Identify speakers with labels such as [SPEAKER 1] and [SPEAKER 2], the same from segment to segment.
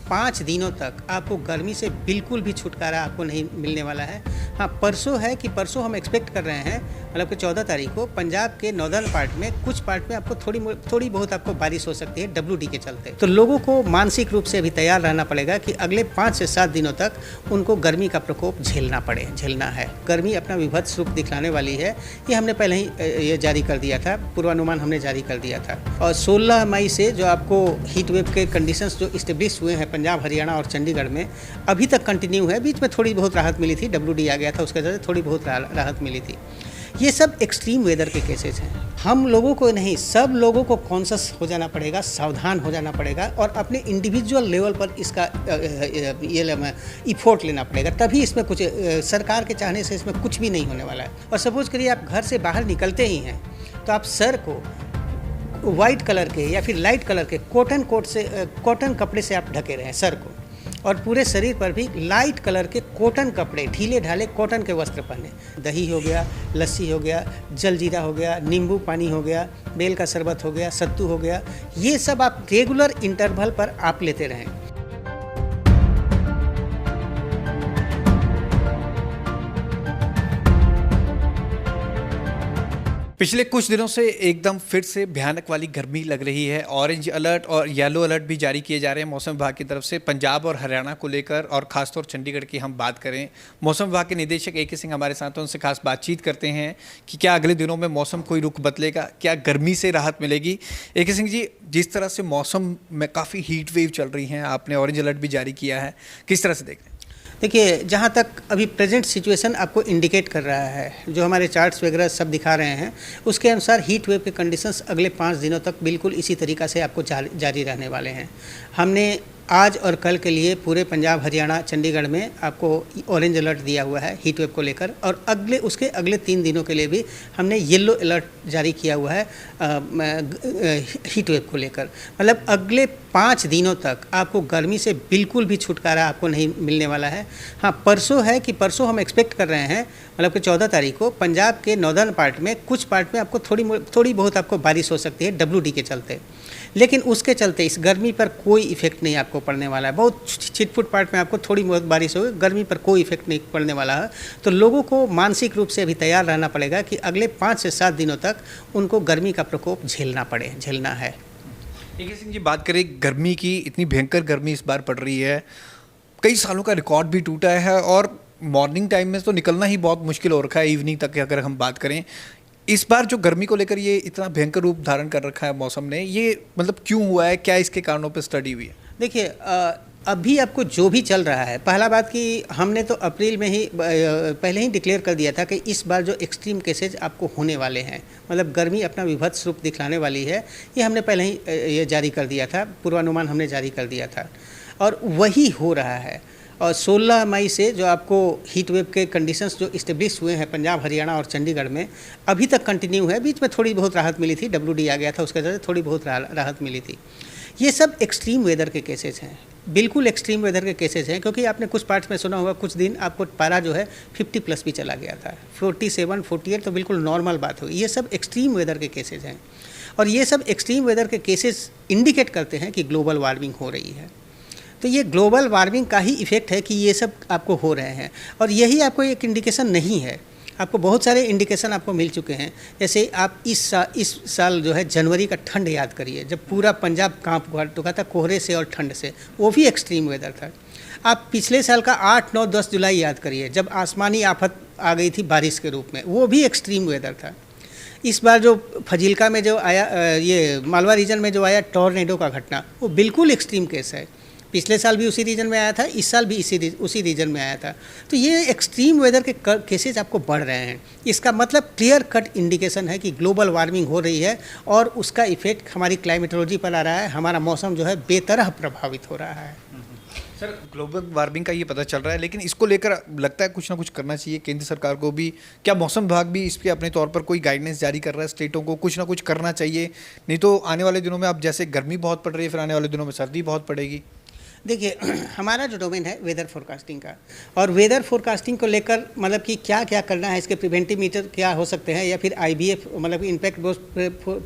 [SPEAKER 1] 5 दिनों तक आपको गर्मी से बिल्कुल भी छुटकारा आपको नहीं मिलने वाला है। हाँ, परसों हम एक्सपेक्ट कर रहे हैं, मतलब कि 14 तारीख को पंजाब के नॉर्दर्न पार्ट में कुछ पार्ट में आपको थोड़ी बहुत आपको बारिश हो सकती है WD के चलते। तो लोगों को मानसिक रूप से अभी तैयार रहना पड़ेगा कि अगले 5 से 7 दिनों तक उनको गर्मी का प्रकोप झेलना है। गर्मी अपना विभत्स रूप दिखलाने वाली है, ये हमने पहले ही ये जारी कर दिया था, पूर्वानुमान हमने जारी कर दिया था। और 16 मई से जो आपको हीट वेव के कंडीशंस जो इस्टेब्लिश हुए हैं पंजाब, हरियाणा और चंडीगढ़ में, अभी तक कंटिन्यू है। बीच में थोड़ी बहुत राहत मिली थी, WD आ गया था, उसके वजह से थोड़ी बहुत राहत मिली थी। ये सब एक्सट्रीम वेदर के केसेस हैं। हम लोगों को नहीं, सब लोगों को कॉन्शियस हो जाना पड़ेगा, सावधान हो जाना पड़ेगा और अपने इंडिविजुअल लेवल पर इसका इफोर्ट लेना पड़ेगा, तभी इसमें कुछ सरकार के चाहने से इसमें कुछ भी नहीं होने वाला है। और सपोज करिए आप घर से बाहर निकलते ही हैं तो आप सर को वाइट कलर के या फिर लाइट कलर के कॉटन कपड़े से आप ढके रहें सर को, और पूरे शरीर पर भी लाइट कलर के कॉटन कपड़े, ढीले ढाले कॉटन के वस्त्र पहने। दही हो गया, लस्सी हो गया, जलजीरा हो गया, नींबू पानी हो गया, बेल का शरबत हो गया, सत्तू हो गया, ये सब आप रेगुलर इंटरवल पर आप लेते रहें।
[SPEAKER 2] पिछले कुछ दिनों से एकदम फिर से भयानक वाली गर्मी लग रही है। ऑरेंज अलर्ट और येलो अलर्ट भी जारी किए जा रहे हैं मौसम विभाग की तरफ से पंजाब और हरियाणा को लेकर, और खासतौर चंडीगढ़ की हम बात करें, मौसम विभाग के निदेशक AK सिंह हमारे साथ हैं, उनसे खास बातचीत करते हैं कि क्या अगले दिनों में मौसम कोई रुख बदलेगा, क्या गर्मी से राहत मिलेगी। AK सिंह जी, जिस तरह से मौसम में काफ़ी हीट वेव चल रही हैं, आपने ऑरेंज अलर्ट भी जारी किया है, किस तरह से देख रहे हैं?
[SPEAKER 1] देखिए, जहाँ तक अभी प्रेजेंट सिचुएशन आपको इंडिकेट कर रहा है, जो हमारे चार्ट्स वगैरह सब दिखा रहे हैं, उसके अनुसार हीट वेव के कंडीशंस अगले 5 दिनों तक बिल्कुल इसी तरीक़ा से आपको जारी रहने वाले हैं। हमने आज और कल के लिए पूरे पंजाब, हरियाणा, चंडीगढ़ में आपको ऑरेंज अलर्ट दिया हुआ है हीट वेव को लेकर, और उसके अगले 3 दिनों के लिए भी हमने येलो अलर्ट जारी किया हुआ है हीट वेव को लेकर। मतलब अगले 5 दिनों तक आपको गर्मी से बिल्कुल भी छुटकारा आपको नहीं मिलने वाला है। हाँ, परसों हम एक्सपेक्ट कर रहे हैं, मतलब कि 14 तारीख को पंजाब के नॉर्दर्न पार्ट में कुछ पार्ट में आपको थोड़ी बहुत आपको बारिश हो सकती है WD के चलते, लेकिन उसके चलते इस गर्मी पर कोई इफेक्ट नहीं आपको पड़ने वाला है। बहुत छिटपुट पार्ट में आपको थोड़ी बहुत बारिश होगी, गर्मी पर कोई इफेक्ट नहीं पड़ने वाला है। तो लोगों को मानसिक रूप से अभी तैयार रहना पड़ेगा कि अगले 5 से 7 दिनों तक उनको गर्मी का प्रकोप झेलना है।
[SPEAKER 2] AK सिंह जी, बात करें गर्मी की, इतनी भयंकर गर्मी इस बार पड़ रही है, कई सालों का रिकॉर्ड भी टूटा है, और मॉर्निंग टाइम में तो निकलना ही बहुत मुश्किल हो रखा है, इवनिंग तक अगर हम बात करें। इस बार जो गर्मी को लेकर ये इतना भयंकर रूप धारण कर रखा है मौसम ने, ये मतलब क्यों हुआ है, क्या इसके कारणों पर स्टडी हुई है?
[SPEAKER 1] देखिए, अभी आपको जो भी चल रहा है, पहला बात कि हमने तो अप्रैल में ही पहले ही डिक्लेयर कर दिया था कि इस बार जो एक्सट्रीम केसेज आपको होने वाले हैं, मतलब गर्मी अपना विभत्स रूप दिखलाने वाली है, ये हमने पहले ही ये जारी कर दिया था, पूर्वानुमान हमने जारी कर दिया था, और वही हो रहा है। और 16 मई से जो आपको हीट वेव के कंडीशंस जो इस्टेब्लिश हुए हैं पंजाब, हरियाणा और चंडीगढ़ में, अभी तक कंटिन्यू है। बीच में थोड़ी बहुत राहत मिली थी, WD आ गया था, उसके वजह से थोड़ी बहुत राहत मिली थी। ये सब एक्सट्रीम वेदर के केसेस हैं, बिल्कुल एक्सट्रीम वेदर के केसेस हैं, क्योंकि आपने कुछ पार्ट्स में सुना होगा, कुछ दिन आपको पारा जो है 50+ भी चला गया था, 47, 48 तो बिल्कुल नॉर्मल बात होगी। ये सब एक्सट्रीम वेदर के केसेस हैं, और ये सब एक्सट्रीम वेदर के केसेस इंडिकेट करते हैं कि ग्लोबल वार्मिंग हो रही है। तो ये ग्लोबल वार्मिंग का ही इफ़ेक्ट है कि ये सब आपको हो रहे हैं, और यही आपको एक इंडिकेशन नहीं है, आपको बहुत सारे इंडिकेशन आपको मिल चुके हैं। जैसे आप इस साल जो है जनवरी का ठंड याद करिए, जब पूरा पंजाब कांप चुका था कोहरे से और ठंड से, वो भी एक्सट्रीम वेदर था। आप पिछले साल का 8, 9, 10 जुलाई याद करिए, जब आसमानी आफत आ गई थी बारिश के रूप में, वो भी एक्सट्रीम वेदर था। इस बार जो फजीलका में जो आया, ये मालवा रीजन में जो आया टॉर्नेडो का घटना, वो बिल्कुल एक्सट्रीम केस है। पिछले साल भी उसी रीजन में आया था, इस साल भी उसी रीजन में आया था। तो ये एक्सट्रीम वेदर के केसेस आपको बढ़ रहे हैं। इसका मतलब क्लियर कट इंडिकेशन है कि ग्लोबल वार्मिंग हो रही है, और उसका इफेक्ट हमारी क्लाइमेटोलॉजी पर आ रहा है। हमारा मौसम जो है बेतरह प्रभावित हो रहा है।
[SPEAKER 2] सर, ग्लोबल वार्मिंग का ये पता चल रहा है, लेकिन इसको लेकर लगता है कुछ ना कुछ करना चाहिए केंद्र सरकार को भी। क्या मौसम विभाग भी इस पर अपने तौर पर कोई गाइडेंस जारी कर रहा है? स्टेटों को कुछ ना कुछ करना चाहिए, नहीं तो आने वाले दिनों में अब जैसे गर्मी बहुत पड़ रही है, फिर आने वाले दिनों में सर्दी बहुत पड़ेगी।
[SPEAKER 1] देखिए हमारा जो डोमेन है वेदर फोरकास्टिंग का, और वेदर फोरकास्टिंग को लेकर मतलब कि क्या क्या करना है, इसके प्रिवेंटिव मीटर क्या हो सकते हैं, या फिर आईबीएफ मतलब इम्पैक्ट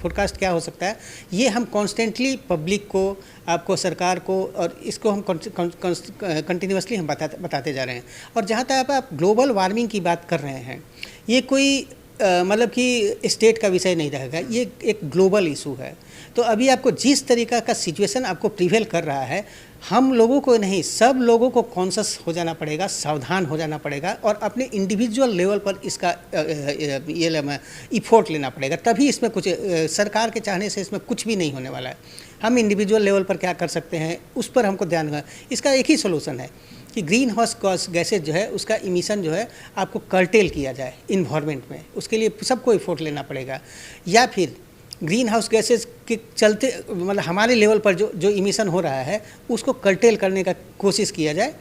[SPEAKER 1] फोरकास्ट क्या हो सकता है, ये हम कॉन्स्टेंटली पब्लिक को, आपको, सरकार को, और इसको हम कंटिन्यूसली हम बताते जा रहे हैं। और जहाँ तक आप ग्लोबल वार्मिंग की बात कर रहे हैं, ये कोई मतलब कि स्टेट का विषय नहीं रहेगा, ये एक ग्लोबल इशू है। तो अभी आपको जिस तरीका का सिचुएशन आपको प्रिवेल कर रहा है, हम लोगों को नहीं, सब लोगों को कॉन्शस हो जाना पड़ेगा, सावधान हो जाना पड़ेगा, और अपने इंडिविजुअल लेवल पर इसका ये इफोर्ट लेना पड़ेगा। तभी इसमें कुछ सरकार के चाहने से इसमें कुछ भी नहीं होने वाला है। हम इंडिविजुअल लेवल पर क्या कर सकते हैं, उस पर हमको ध्यान देना। इसका एक ही सोल्यूशन है कि ग्रीन हाउस गैसेज जो है उसका इमिशन जो है आपको कर्टेल किया जाए इन्वायरमेंट में। उसके लिए सबको एफोर्ट लेना पड़ेगा, या फिर ग्रीन हाउस गैसेज के चलते मतलब हमारे लेवल पर जो इमिशन हो रहा है उसको कर्टेल करने का कोशिश किया जाए।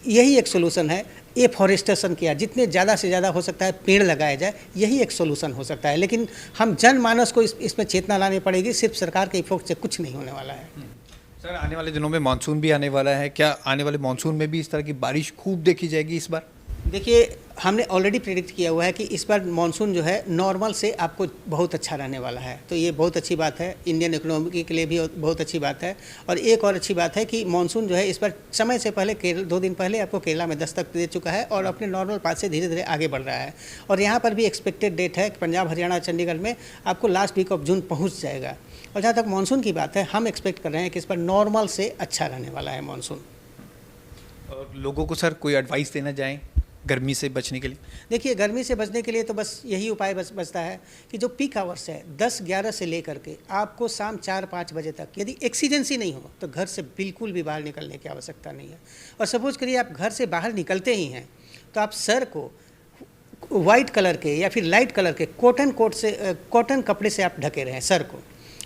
[SPEAKER 1] यही एक सोल्यूशन है। एफॉरेस्टेशन किया, जितने ज़्यादा से ज़्यादा हो सकता है पेड़ लगाया जाए, यही एक सोल्यूशन हो सकता है। लेकिन हम जनमानस को इसमें चेतना लानी पड़ेगी, सिर्फ सरकार के इफोर्ट से कुछ नहीं होने वाला है।
[SPEAKER 2] सर, आने वाले दिनों में मानसून भी आने वाला है, क्या आने वाले मानसून में भी इस तरह की बारिश खूब देखी जाएगी इस बार?
[SPEAKER 1] देखिए, हमने ऑलरेडी प्रेडिक्ट किया हुआ है कि इस बार मानसून जो है नॉर्मल से आपको बहुत अच्छा रहने वाला है। तो ये बहुत अच्छी बात है, इंडियन इकोनॉमी के लिए भी बहुत अच्छी बात है। और एक और अच्छी बात है कि मानसून जो है इस बार समय से पहले, 2 दिन पहले आपको केरला में दस्तक दे चुका है और अपने नॉर्मल पाथ से धीरे धीरे आगे बढ़ रहा है। और यहाँ पर भी एक्सपेक्टेड डेट है कि पंजाब, हरियाणा, चंडीगढ़ में आपको लास्ट वीक ऑफ जून पहुँच जाएगा। और जहाँ तक मानसून की बात है, हम एक्सपेक्ट कर रहे हैं कि इस बार नॉर्मल से अच्छा रहने वाला है मानसून।
[SPEAKER 2] और लोगों को सर कोई एडवाइस देना चाहें गर्मी से बचने के लिए?
[SPEAKER 1] देखिए, गर्मी से बचने के लिए तो बस यही उपाय बचता है कि जो पीक आवर्स है 10-11 से लेकर के आपको शाम 4-5 बजे तक, यदि एक्सीडेंसी नहीं हो तो घर से बिल्कुल भी बाहर निकलने की आवश्यकता नहीं है। और सपोज करिए आप घर से बाहर निकलते ही हैं तो आप सर को वाइट कलर के या फिर लाइट कलर के कॉटन कपड़े से आप ढके रहें सर को,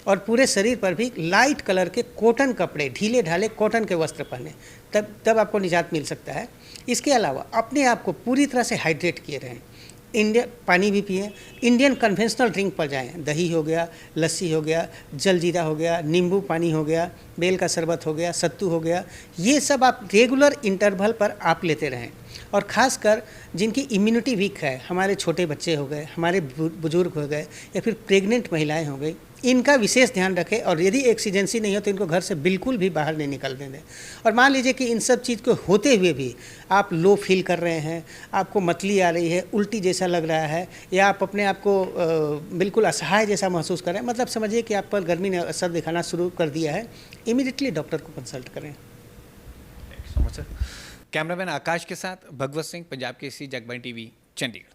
[SPEAKER 1] और पूरे शरीर पर भी लाइट कलर के कॉटन कपड़े, ढीले ढाले कॉटन के वस्त्र पहने, तब आपको निजात मिल सकता है। इसके अलावा अपने आप को पूरी तरह से हाइड्रेट किए रहें। पानी भी पिएं, इंडियन कन्वेंशनल ड्रिंक पर जाएं, दही हो गया, लस्सी हो गया, जलजीरा हो गया, नींबू पानी हो गया, बेल का शरबत हो गया, सत्तू हो गया, ये सब आप रेगुलर इंटरवल पर आप लेते रहें। और ख़ासकर जिनकी इम्यूनिटी वीक है, हमारे छोटे बच्चे हो गए, हमारे बुजुर्ग हो गए, या फिर प्रेग्नेंट महिलाएं हो गई, इनका विशेष ध्यान रखें। और यदि एक्सीडेंसी नहीं हो तो इनको घर से बिल्कुल भी बाहर नहीं निकलने दें। और मान लीजिए कि इन सब चीज़ को होते हुए भी आप लो फील कर रहे हैं, आपको मतली आ रही है, उल्टी जैसा लग रहा है, या आप अपने आप को बिल्कुल असहाय जैसा महसूस कर रहे हैं, मतलब समझिए कि आप पर गर्मी ने असर दिखाना शुरू कर दिया है, इमीडिएटली डॉक्टर को कंसल्ट करें।
[SPEAKER 2] Thank you so much sir. Cameraman Aakash के साथ भगवत सिंह, पंजाब केसरी, जगबानी टीवी, चंडीगढ़।